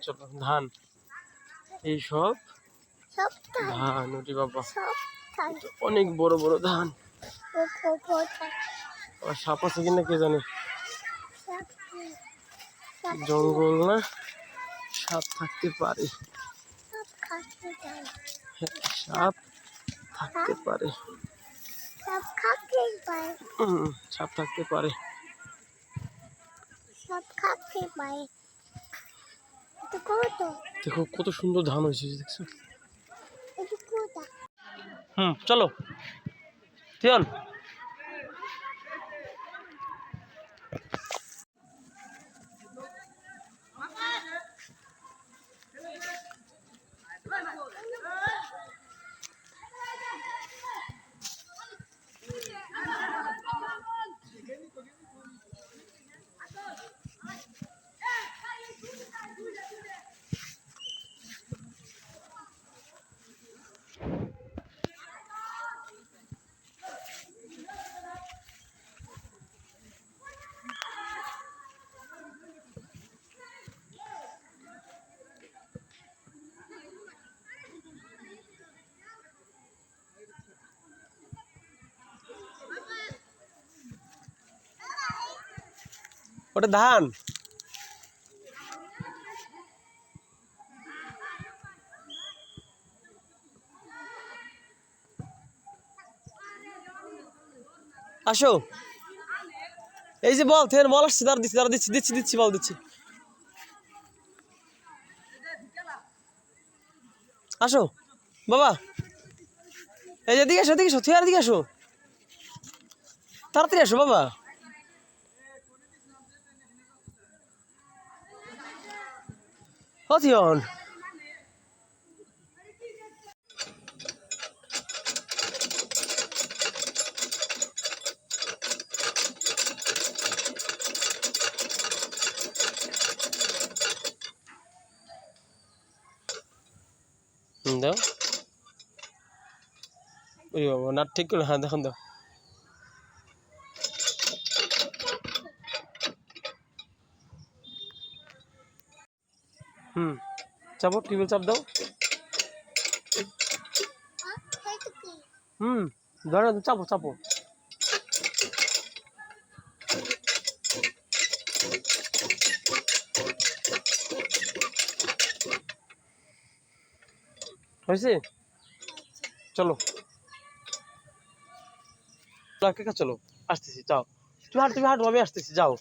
চলো ধান এই সব ধান ওটি বাবা অনেক বড় বড় ধান আর সাপ আছে কিনা কে জানে জঙ্গল না সাপ থাকতে পারে সাপ থাকতে পারে সাপ থাকতে পারে দেখো কত সুন্দর ধান হয়েছে দেখছো চলো তিয়ন ওটা ধান আসো এই যে বল থেন বল আসছে দাঁড়া দিচ্ছি বল দিচ্ছি আসো বাবা এই যে দিকে আসো থিয়ার দিকে আসো তাড়াতাড়ি আসো বাবা ও থিয়ন দাও ওই বাবা না ঠিক করে হ্যাঁ দেখুন দাও চাপো টিউবওয়েল চাপ দাও ধরো চাপো হয়েছে চলো চলো আসতেছি যাও তুমি হাঁটো আমি আসতেছি যাও